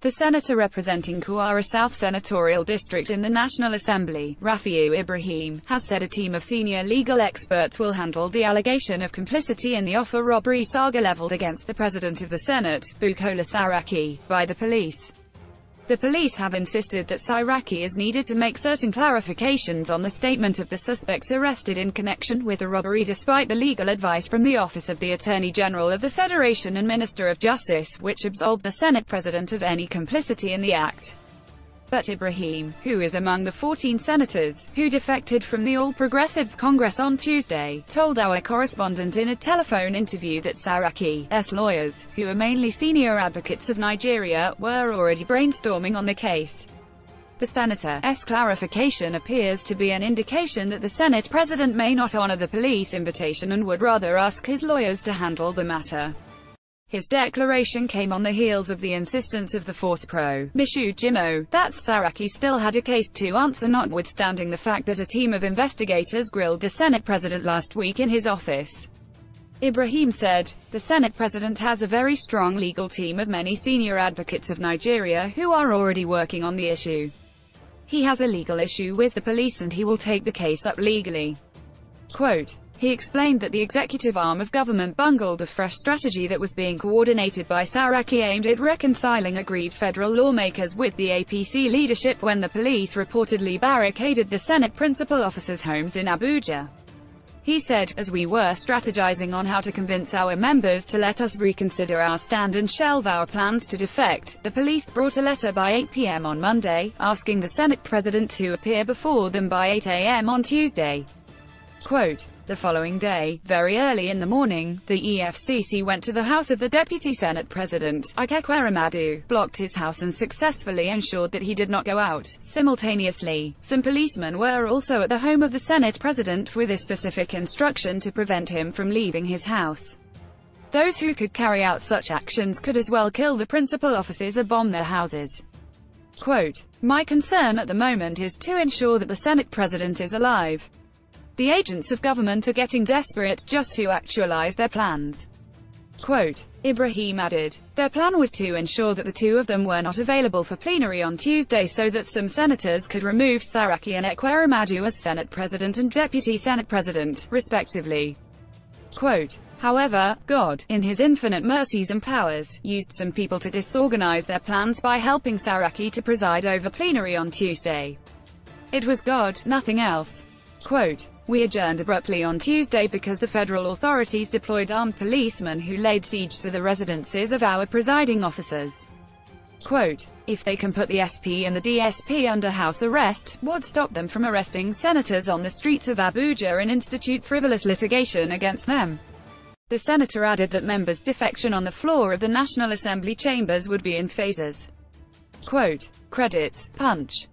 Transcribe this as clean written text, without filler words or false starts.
The senator representing Kuwara South Senatorial District in the National Assembly, Rafiu Ibrahim, has said a team of senior legal experts will handle the allegation of complicity in the Offa Robbery saga leveled against the President of the Senate, Bukola Saraki, by the police. The police have insisted that Saraki is needed to make certain clarifications on the statement of the suspects arrested in connection with the robbery, despite the legal advice from the Office of the Attorney General of the Federation and Minister of Justice, which absolved the Senate President of any complicity in the act. But Ibrahim, who is among the 14 senators who defected from the All Progressives Congress on Tuesday, told our correspondent in a telephone interview that Saraki's lawyers, who are mainly senior advocates of Nigeria, were already brainstorming on the case. The senator's clarification appears to be an indication that the Senate President may not honor the police invitation and would rather ask his lawyers to handle the matter. His declaration came on the heels of the insistence of the Force Pro, Mishu Jimo, that Saraki still had a case to answer, notwithstanding the fact that a team of investigators grilled the Senate President last week in his office. Ibrahim said, "The Senate President has a very strong legal team of many senior advocates of Nigeria who are already working on the issue. He has a legal issue with the police and he will take the case up legally." Quote, he explained that the executive arm of government bungled a fresh strategy that was being coordinated by Saraki aimed at reconciling aggrieved federal lawmakers with the APC leadership when the police reportedly barricaded the Senate principal officers' homes in Abuja. He said, "As we were strategizing on how to convince our members to let us reconsider our stand and shelve our plans to defect, the police brought a letter by 8 p.m. on Monday, asking the Senate President to appear before them by 8 a.m. on Tuesday." Quote, the following day, very early in the morning, the EFCC went to the house of the Deputy Senate President, Ikekweramadu, blocked his house and successfully ensured that he did not go out. Simultaneously, some policemen were also at the home of the Senate President with a specific instruction to prevent him from leaving his house. Those who could carry out such actions could as well kill the principal officers or bomb their houses. Quote, "My concern at the moment is to ensure that the Senate President is alive. The agents of government are getting desperate just to actualize their plans." Quote, Ibrahim added, "Their plan was to ensure that the two of them were not available for plenary on Tuesday so that some senators could remove Saraki and Ekweramadu as Senate President and Deputy Senate President, respectively." Quote, "However, God, in his infinite mercies and powers, used some people to disorganize their plans by helping Saraki to preside over plenary on Tuesday. It was God, nothing else." Quote, "We adjourned abruptly on Tuesday because the federal authorities deployed armed policemen who laid siege to the residences of our presiding officers." Quote, "If they can put the SP and the DSP under house arrest, what stopped them from arresting senators on the streets of Abuja and institute frivolous litigation against them?" The senator added that members' defection on the floor of the National Assembly chambers would be in phases. Quote, credits, Punch.